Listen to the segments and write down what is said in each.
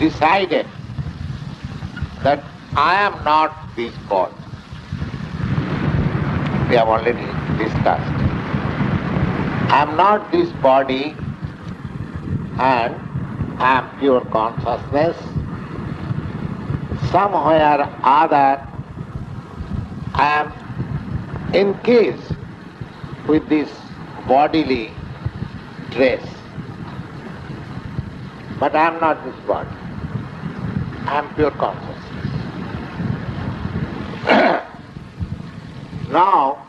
decided that I am not this body. We have already discussed. I am not this body and I am pure consciousness. Somewhere or other I am encased with this bodily dress. But I am not this body. I am pure consciousness. Now,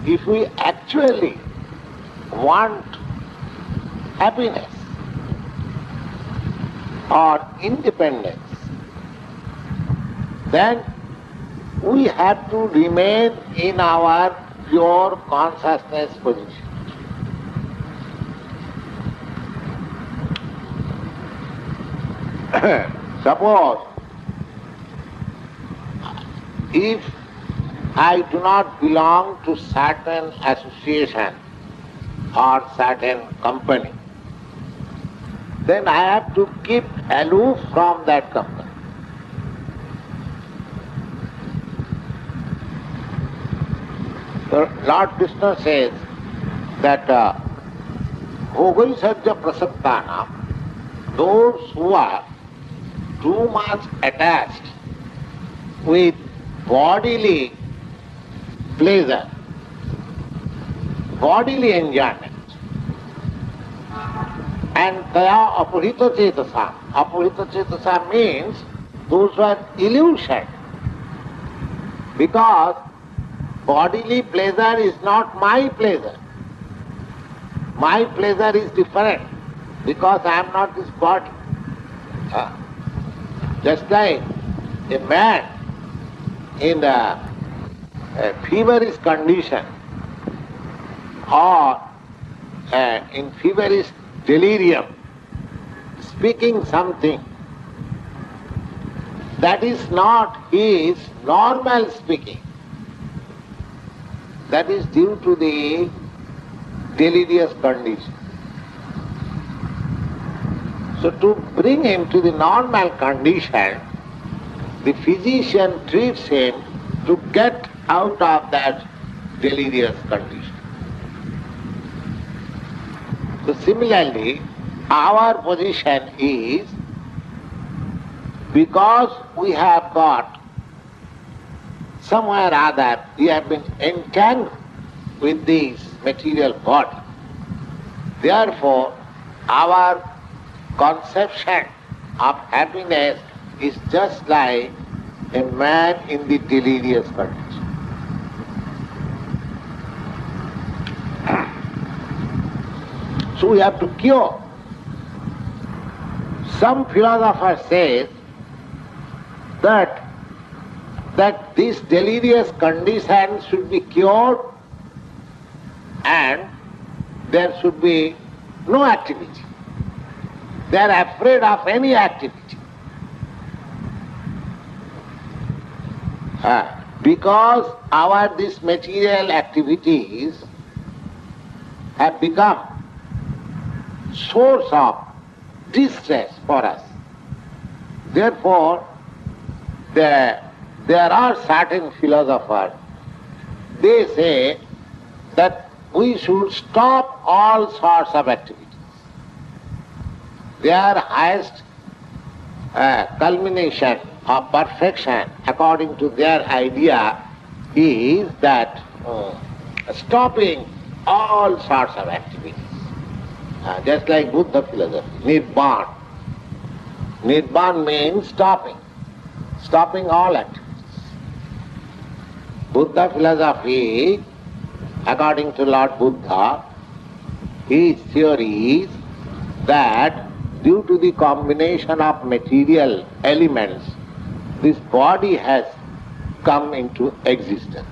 if we actually want happiness or independence, then we have to remain in our pure consciousness position. Suppose if I do not belong to certain association or certain company, then I have to keep aloof from that company. So Lord Krishna says that Bhogai Sajja Prasaktanam, those who are too much attached with bodily pleasure, bodily enjoyment, and taya apurita cetasa. Apurita cetasa means those who are illusion, because bodily pleasure is not my pleasure. My pleasure is different because I am not this body. Just like a man in a feverish condition or in feverish delirium, speaking something that is not his normal speaking, that is due to the delirious condition. So to bring him to the normal condition, the physician treats him to get out of that delirious condition. So similarly, our position is, because we have got somewhere or other, we have been entangled with this material body. Therefore, our conception of happiness is just like a man in the delirious condition. So we have to cure. Some philosopher says that this delirious condition should be cured and there should be no activity. They are afraid of any activity. Because these material activities have become source of distress for us. Therefore, there are certain philosophers, they say that we should stop all sorts of activities. Their highest culmination of perfection, according to their idea, is that stopping all sorts of activities. Just like Buddha philosophy, Nibbana. Nibbana means stopping all activities. Buddha philosophy, according to Lord Buddha, his theory is that due to the combination of material elements, this body has come into existence.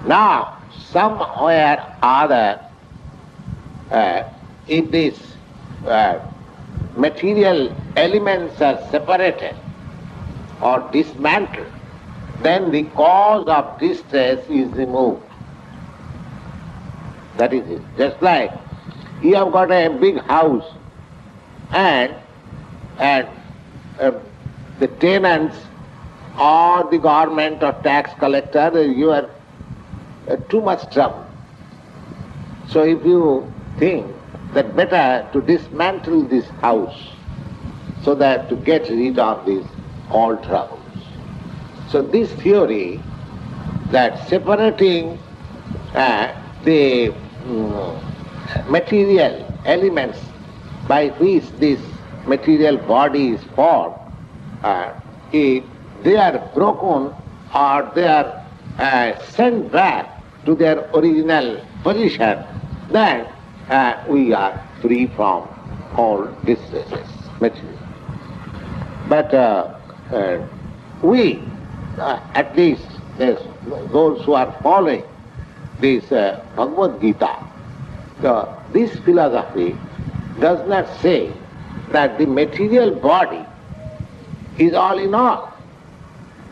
Now, somewhere or other, if these material elements are separated or dismantled, then the cause of distress is removed. That is it. Just like you have got a big house and the tenants or the government or tax collector, you are too much trouble. So if you think that better to dismantle this house so that to get rid of these all troubles. So this theory that separating the material elements by which this material body is formed, if they are broken or they are sent back to their original position, then we are free from all distresses, material. But we, at least those who are following this Bhagavad Gita, this philosophy does not say that the material body is all in all.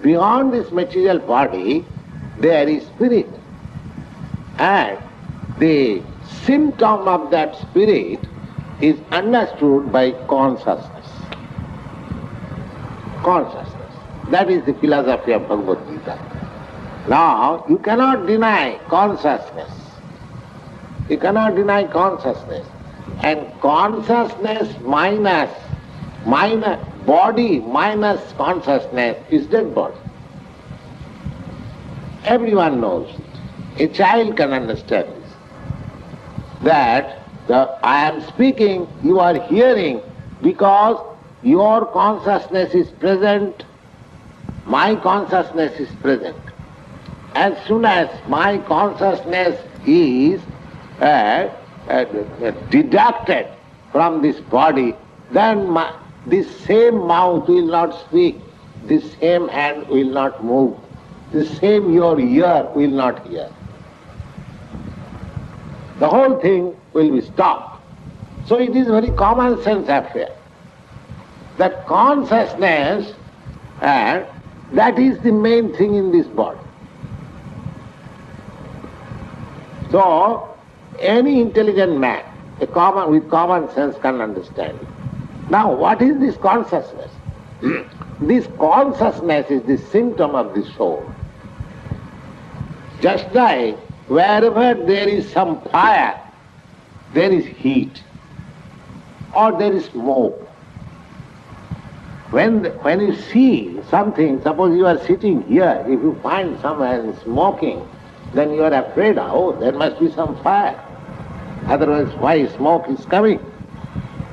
Beyond this material body, there is spirit. And the symptom of that spirit is understood by consciousness. Consciousness. That is the philosophy of Bhagavad Gita. Now, you cannot deny consciousness. You cannot deny consciousness. And consciousness minus body minus consciousness is dead body. Everyone knows it. A child can understand this. That I am speaking, you are hearing, because your consciousness is present, my consciousness is present. As soon as my consciousness is deducted from this body, then this same mouth will not speak, this same hand will not move, the same your ear will not hear. The whole thing will be stopped. So it is a very common sense affair. That consciousness, that is the main thing in this body. So, any intelligent man, with common sense can understand it. Now, what is this consciousness? This consciousness is the symptom of the soul. Just like wherever there is some fire, there is heat, or there is smoke. When you see something, suppose you are sitting here, if you find someone smoking, then you are afraid, oh, there must be some fire. Otherwise, why smoke is coming?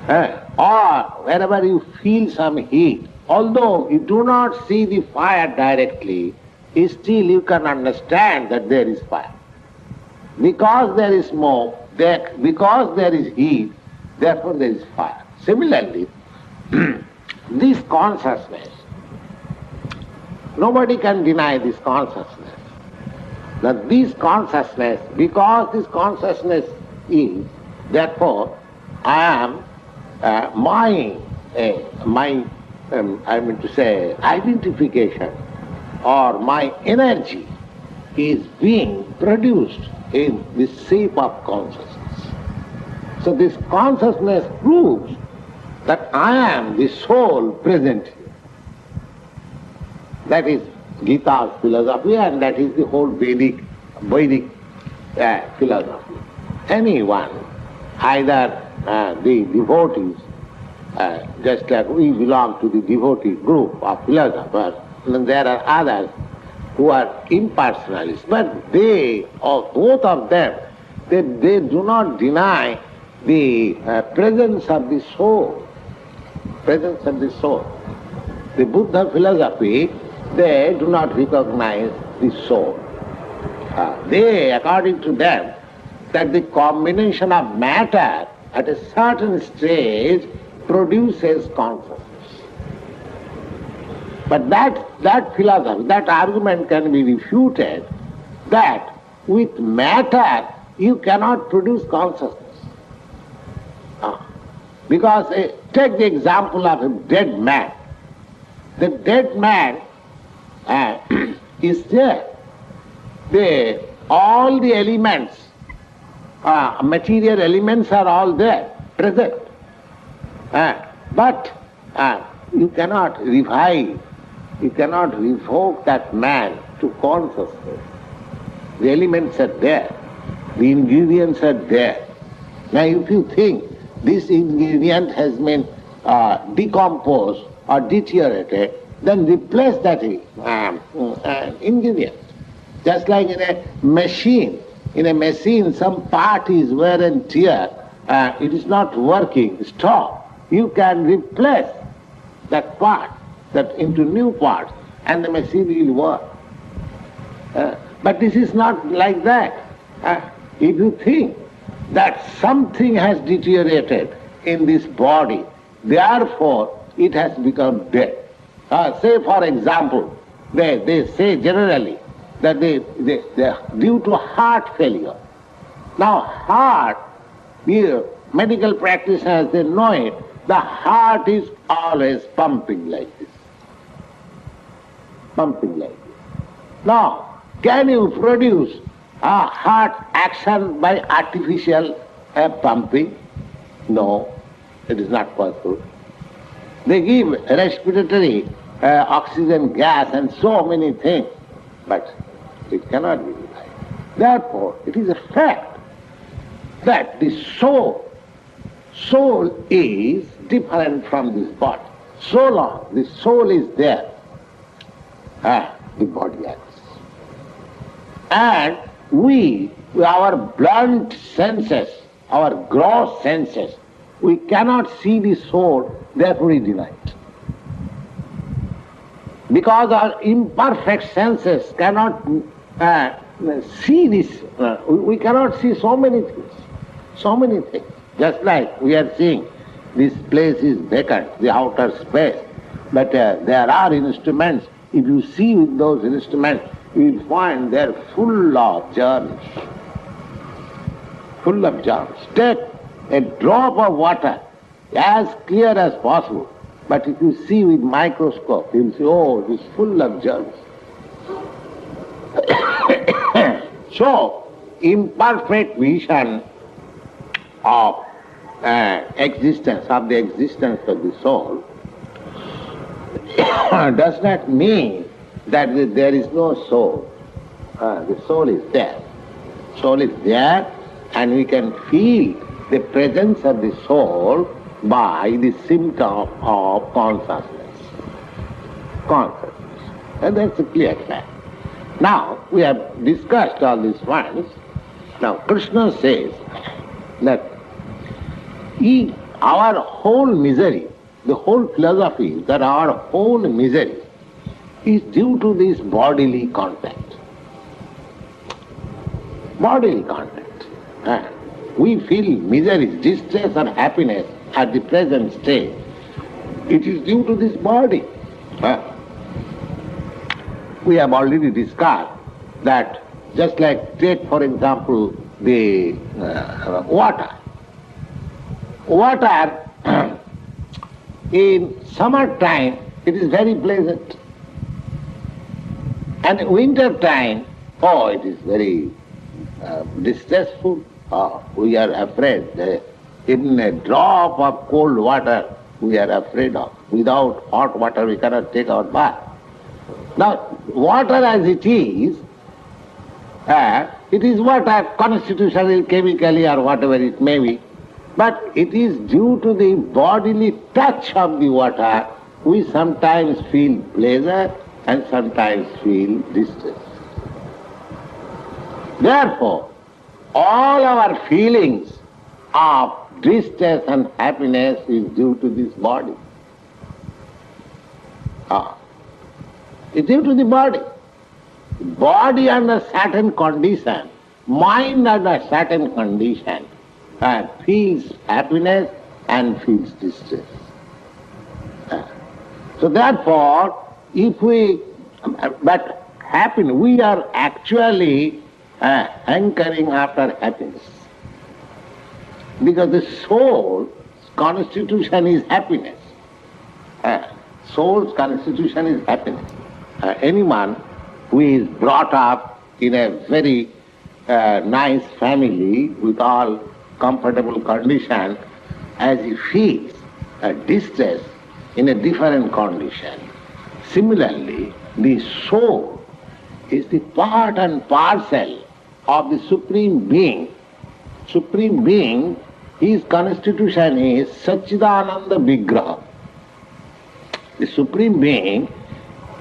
Or wherever you feel some heat, although you do not see the fire directly, still you can understand that there is fire. Because there is smoke, because there is heat, therefore there is fire. Similarly, this consciousness, nobody can deny this consciousness. That this consciousness, because this consciousness is, therefore I am identification or my energy is being produced in the shape of consciousness. So this consciousness proves that I am the soul present here. That is Gita's philosophy, and that is the whole Vedic philosophy. Anyone, either the devotees, just like we belong to the devotee group of philosophers, and there are others who are impersonalists, but they, or both of them, they do not deny the presence of the soul. Presence of the soul. The Buddha philosophy, they do not recognize the soul. They, according to them, that the combination of matter at a certain stage produces consciousness. But that philosophy, that argument can be refuted that with matter you cannot produce consciousness. Because take the example of a dead man. The dead man is there. All the elements, material elements are all there, present. But you cannot revive, you cannot revoke that man to consciousness. The elements are there, the ingredients are there. Now if you think this ingredient has been decomposed or deteriorated, then replace that ingredient. Just like in a machine, some part is wear and tear, it is not working, stop. You can replace that part into new parts and the machine will work. But this is not like that. If you think that something has deteriorated in this body, therefore it has become dead. Say for example, they say generally that they due to heart failure. Now heart, medical practitioners, they know it, the heart is always pumping like this. Pumping like this. Now, can you produce a heart action by artificial pumping? No, it is not possible. They give respiratory oxygen gas and so many things, but it cannot be revived. Therefore, it is a fact that the soul is different from this body. So long the soul is there, the body acts. And we, our blunt senses, our gross senses, we cannot see the soul, therefore we deny it. Because our imperfect senses cannot see this, we cannot see so many things. Just like we are seeing, this place is vacant, the outer space, but there are instruments. If you see with those instruments, you will find they are full of germs. Full of germs. Take a drop of water, as clear as possible, but if you see with microscope, you will see, oh, it is full of germs. So, imperfect vision of the existence of the soul does not mean that there is no soul. The soul is there. Soul is there, and we can feel the presence of the soul by the symptom of consciousness. And that's a clear fact. Now, we have discussed all these points. Now, Krishna says that our whole misery, the whole philosophy, that our whole misery is due to this bodily contact. Bodily contact. We feel miseries, distress or happiness at the present state. It is due to this body. We have already discussed that, just like take for example the water. Water in summer time it is very pleasant, and in winter time, it is very distressful. We are afraid. Even a drop of cold water we are afraid of. Without hot water we cannot take our bath. Now, water as it is water, constitutionally, chemically or whatever it may be, but it is due to the bodily touch of the water we sometimes feel pleasure and sometimes feel distress. Therefore, all our feelings of distress and happiness is due to this body. It's due to the body. Body under certain condition, mind under certain condition, feels happiness and feels distress. So therefore, we are actually hankering after happiness. Because the soul's constitution is happiness. Soul's constitution is happiness. Anyone who is brought up in a very nice family with all comfortable condition, as he feels distress in a different condition. Similarly, the soul is the part and parcel of the Supreme Being. Supreme Being, his constitution is Satchidananda Vigraha. The Supreme Being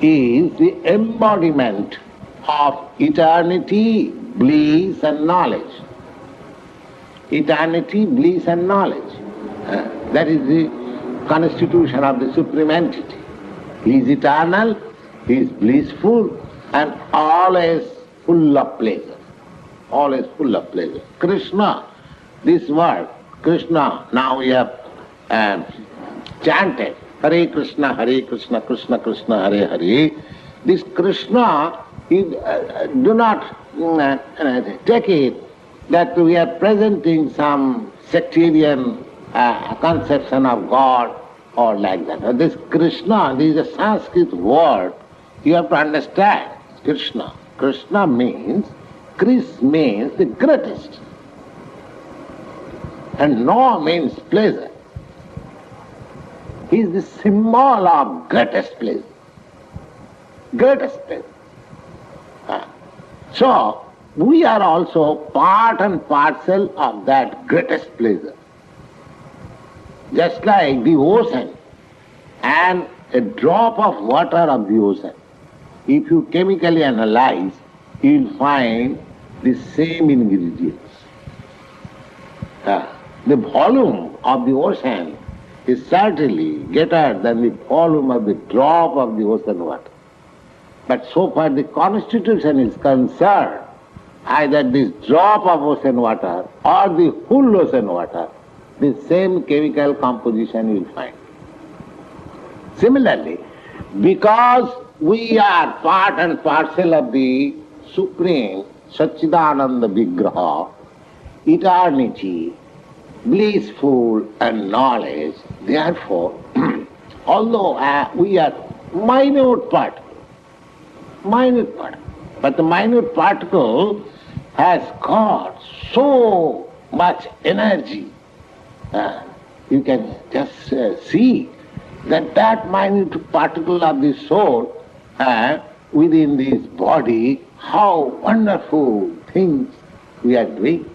is the embodiment of eternity, bliss and knowledge. Eternity, bliss and knowledge. That is the constitution of the Supreme Entity. He is eternal, he is blissful and always full of pleasure. Always full of pleasure. Krishna, this word, Krishna, now we have chanted Hare Krishna, Krishna Krishna, Hare Hare. This Krishna, do not take it that we are presenting some sectarian conception of God or like that. This Krishna, this is a Sanskrit word, you have to understand. Krishna. Krishna means, Kris means the greatest. And No means pleasure. He is the symbol of greatest pleasure. Greatest pleasure. So, we are also part and parcel of that greatest pleasure. Just like the ocean and a drop of water of the ocean, if you chemically analyze, you will find the same ingredients. The volume of the ocean is certainly greater than the volume of the drop of the ocean water. But so far the constitution is concerned, either this drop of ocean water or the full ocean water, the same chemical composition you will find. Similarly, because we are part and parcel of the Supreme Satchidananda Vigraha, eternity, blissful and knowledge, therefore, although we are minute particle, but the minute particle has got so much energy. You can just see that minute particle of the soul within this body, how wonderful things we are doing.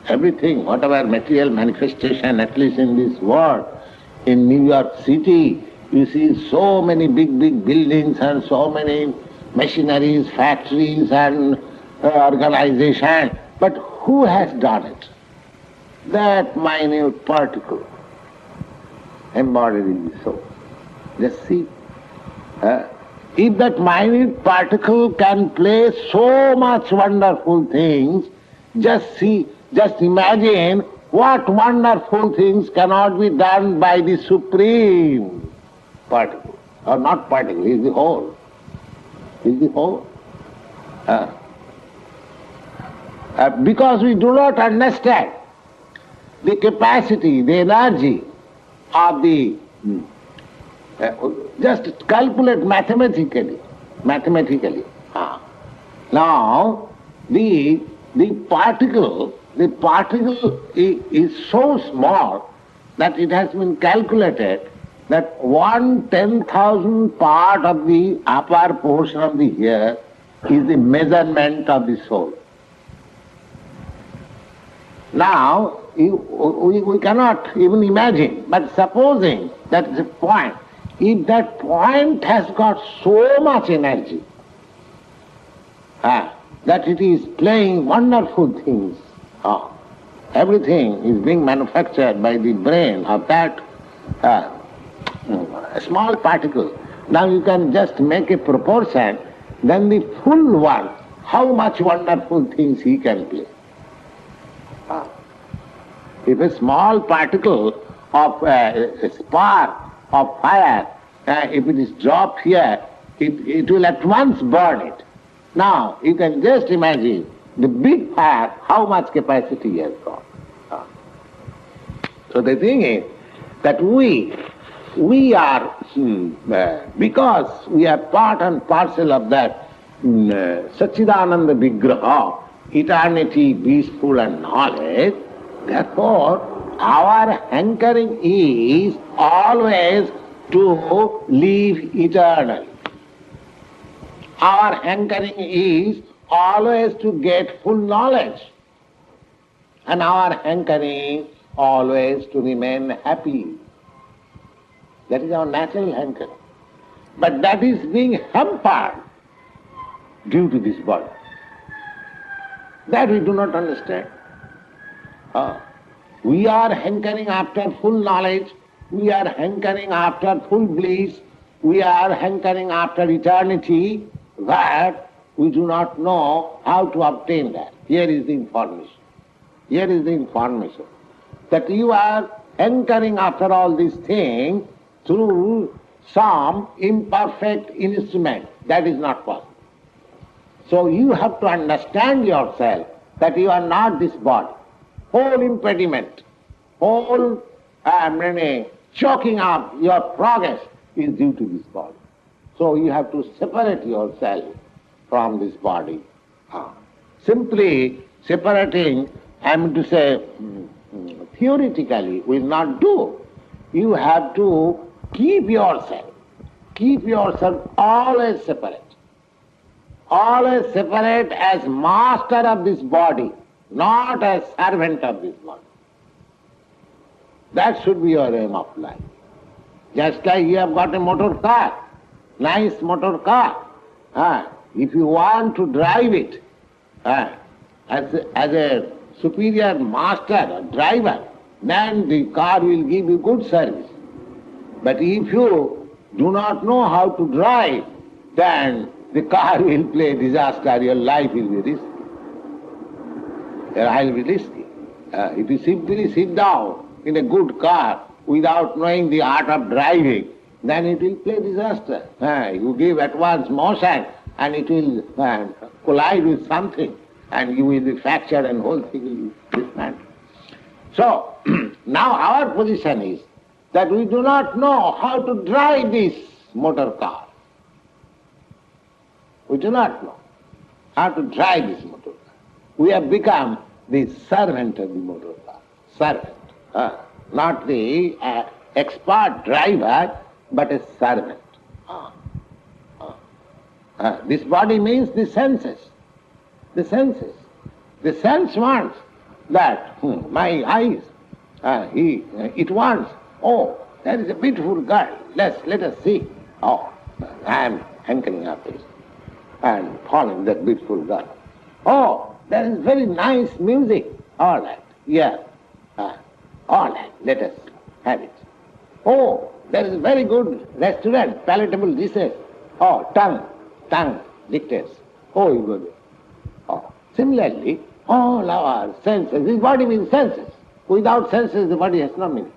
Everything, whatever material manifestation, at least in this world, in New York City, you see so many big buildings and so many machineries, factories and organization. But who has done it? That minute particle embodied in the soul. Just see. If that minute particle can play so much wonderful things, just see, just imagine what wonderful things cannot be done by the Supreme particle. Or not particle, is the whole. Is the whole. Because we do not understand the capacity, the energy of the... just calculate mathematically. Now, the particle is so small that it has been calculated that 1/10,000 part of the upper portion of the hair is the measurement of the soul. Now, we cannot even imagine, but supposing that is a point, if that point has got so much energy, that it is playing wonderful things, everything is being manufactured by the brain of that a small particle. Now you can just make a proportion, then the full one, how much wonderful things he can play. If a small particle of a spark of fire, if it is dropped here, it will at once burn it. Now, you can just imagine the big fire, how much capacity he has got. So the thing is that we are, because we are part and parcel of that Satchidananda Vigraha, eternity, peaceful and knowledge, therefore our hankering is always to live eternally. Our hankering is always to get full knowledge. And our hankering always to remain happy. That is our natural hankering. But that is being hampered due to this body. That we do not understand. We are hankering after full knowledge, we are hankering after full bliss, we are hankering after eternity, that we do not know how to obtain that. Here is the information. Here is the information. That you are hankering after all these things through some imperfect instrument. That is not possible. So you have to understand yourself that you are not this body. Whole impediment, whole choking up your progress is due to this body. So you have to separate yourself from this body. Simply separating, I mean to say, theoretically will not do. You have to keep yourself always separate. Always separate as master of this body, not as servant of this body. That should be your aim of life. Just like you have got a motor car, nice motor car. If you want to drive it as a superior master or driver, then the car will give you good service. But if you do not know how to drive, then the car will play disaster, your life will be risky. Your life will be risky. If you simply sit down in a good car without knowing the art of driving, then it will play disaster. You give at once motion and it will collide with something and you will be fractured and whole thing will be dismantled. So, now our position is that we do not know how to drive this motor car. We do not know how to drive this motor car. We have become the servant of the motor car. Servant. Not the expert driver, but a servant. This body means the senses. The senses. The sense wants that, my eyes, it wants, oh, there is a beautiful girl, let us see. Oh, I am hankering after this and following that beautiful girl. Oh, there is very nice music. All right, yeah. All right, let us have it. Oh, there is a very good restaurant, palatable dishes. Oh, tongue dictates. Oh, you go there. Oh. Similarly, all our senses, this body means senses. Without senses, the body has no meaning.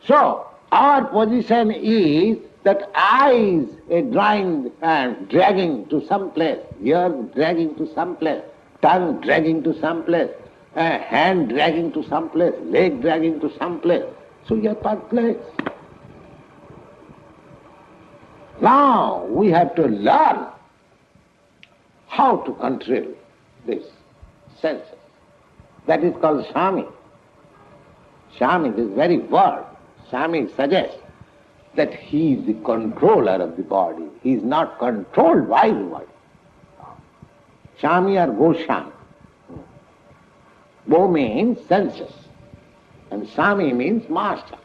So, our position is that eyes are dragging to some place, ears dragging to some place, tongue dragging to some place, hand dragging to some place, leg dragging to some place. So you are perplexed. Now we have to learn how to control this senses. That is called Swami. Swami, this very word, Swami suggests that he is the controller of the body. He is not controlled by the body. Swami or Goswami. Bo means senses, and Swami means master.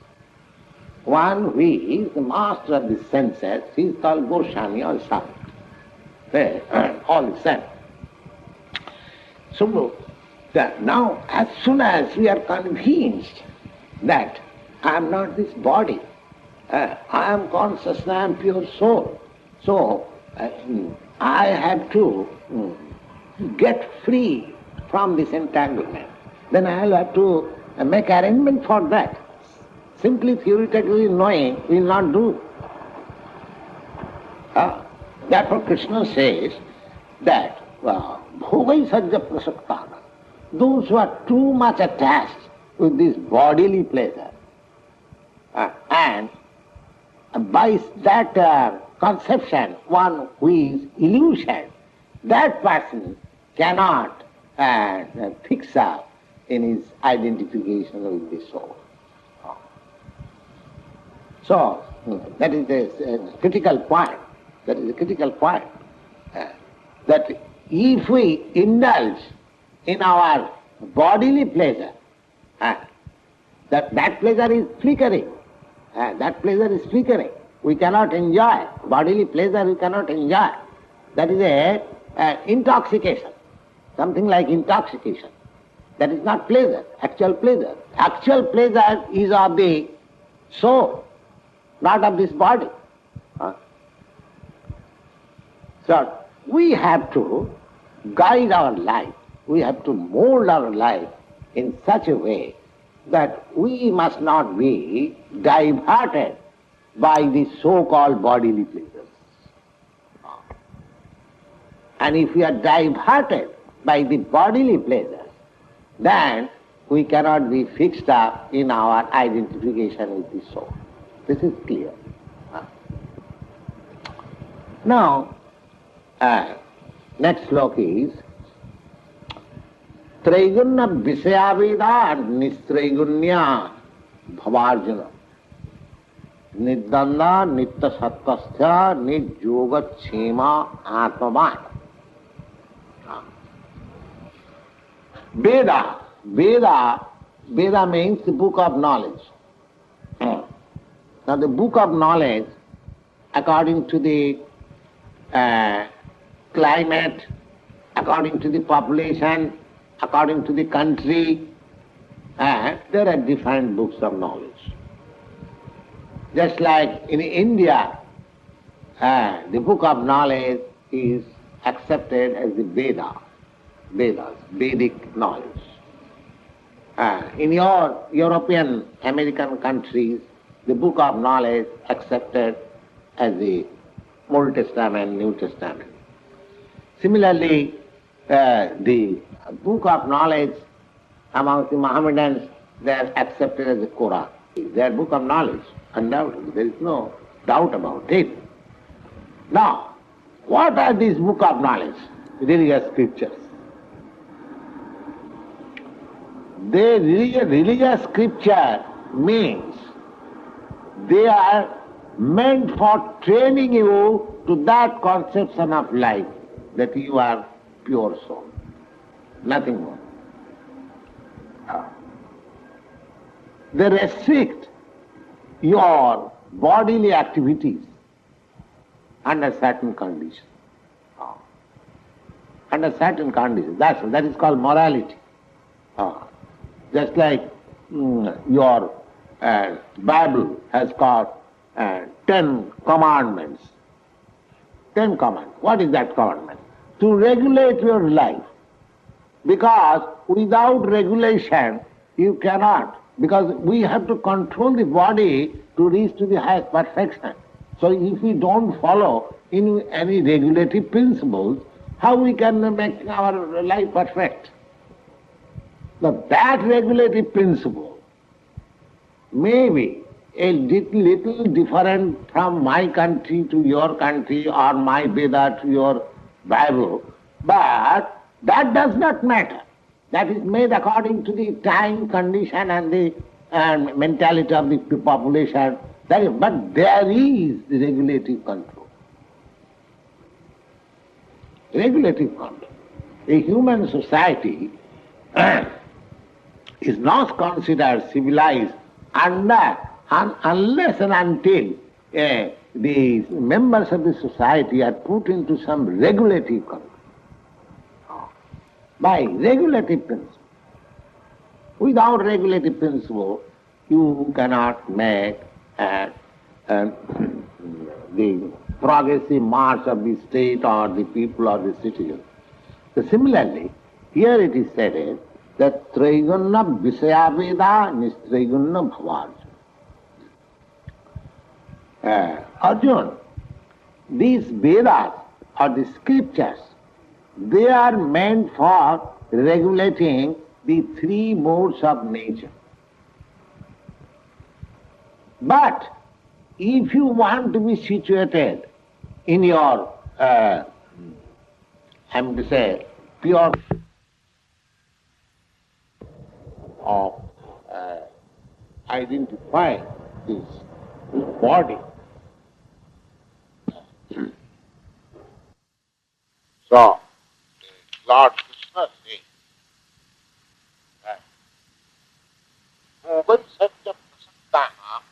One who is the master of the senses, he is called Goswami or Swami. All the same. So that now, as soon as we are convinced that I am not this body, I am consciousness, I am pure soul, so I have to get free from this entanglement. Then I will have to make arrangement for that. Simply theoretically knowing will not do. Therefore Krishna says that bhogai sajja prasaktana, those who are too much attached with this bodily pleasure, and by that conception, one who is illusion, that person cannot fix up in his identification with the soul. So, that is the critical point. That is the critical point. That if we indulge in our bodily pleasure, that pleasure is flickering. That pleasure is flickering. We cannot enjoy. Bodily pleasure we cannot enjoy. That is a intoxication. Something like intoxication. That is not pleasure, actual pleasure. Actual pleasure is of the soul, not of this body. So we have to guide our life. We have to mold our life in such a way that we must not be diverted by the so-called bodily pleasures. And if we are diverted by the bodily pleasures, then we cannot be fixed up in our identification with the soul. This is clear. Now, next sloka is Traigunya Visayaveda Nistraigunya Bhavarjuna Niddanda Nitta Sattvastha Nidyoga Chema Atmavan. Veda means the book of knowledge. Now the book of knowledge, according to the climate, according to the population, according to the country, there are different books of knowledge. Just like in India, the book of knowledge is accepted as the Vedas, Vedic knowledge. In your European, American countries, the book of knowledge accepted as the Old Testament, New Testament. Similarly, the book of knowledge among the Mohammedans, they are accepted as the Quran. Their book of knowledge, undoubtedly, there is no doubt about it. Now, what are these book of knowledge? Religious scriptures. The religious scripture means they are meant for training you to that conception of life, that you are pure soul, nothing more. They restrict your bodily activities under certain conditions. Under certain conditions. That is called morality. Just like your Bible has got 10 commandments. 10 commandments. What is that commandment? To regulate your life. Because without regulation, you cannot. Because we have to control the body to reach to the highest perfection. So if we don't follow in any regulative principles, how we can make our life perfect? Now that regulative principle may be a little different from my country to your country or my Veda to your Bible, but that does not matter. That is made according to the time, condition and the mentality of the population. But there is the regulative control. Regulative control. A human society is not considered civilized unless and until the members of the society are put into some regulative control. By regulative principle. Without regulative principle, you cannot make the progressive march of the state or the people or the citizens. So similarly, here it is said that Traigunya Visayaveda Nistraigunya Bhavarjuna. Arjuna, these Vedas or the scriptures, they are meant for regulating the three modes of nature. But if you want to be situated in your, pure, of identifying this body. So, Lord Krishna says that Bhagavad Gita Prasantana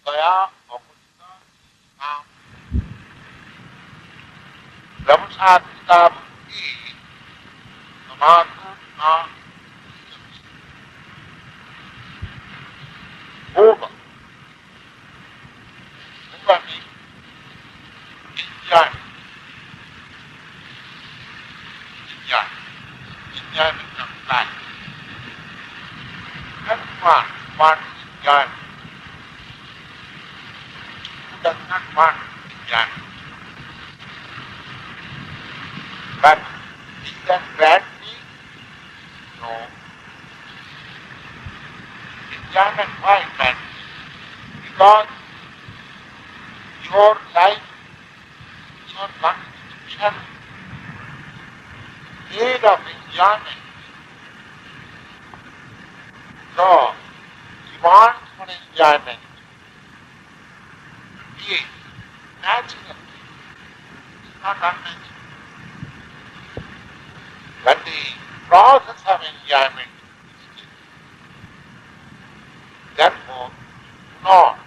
Gaya Amrita Nam Brahmasatmika Bhakti Samadhu Na Bhoga. Bhoga means enjoyment. Enjoyment of life. Everyone wants enjoyment. Who does not want enjoyment? But is that bad thing? No. Enjoyment, why bad? Because your life, your constitution, made of enjoyment. So, demand for enjoyment is natural. It's not unnatural. But the process of enjoyment is different. Therefore, do not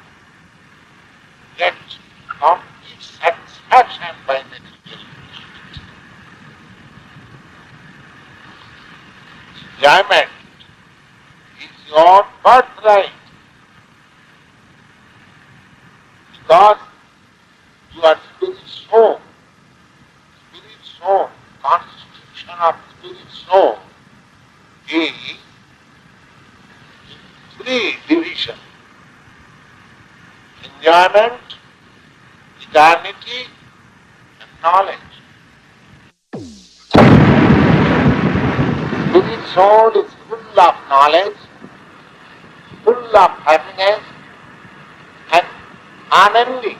get complete satisfaction by material enjoyment. Enjoyment is your birthright because you are spirit soul. Spirit soul, constitution of spirit soul is three divisions: enjoyment, eternity, and knowledge. Spirit soul is full of knowledge, full of happiness, and unending.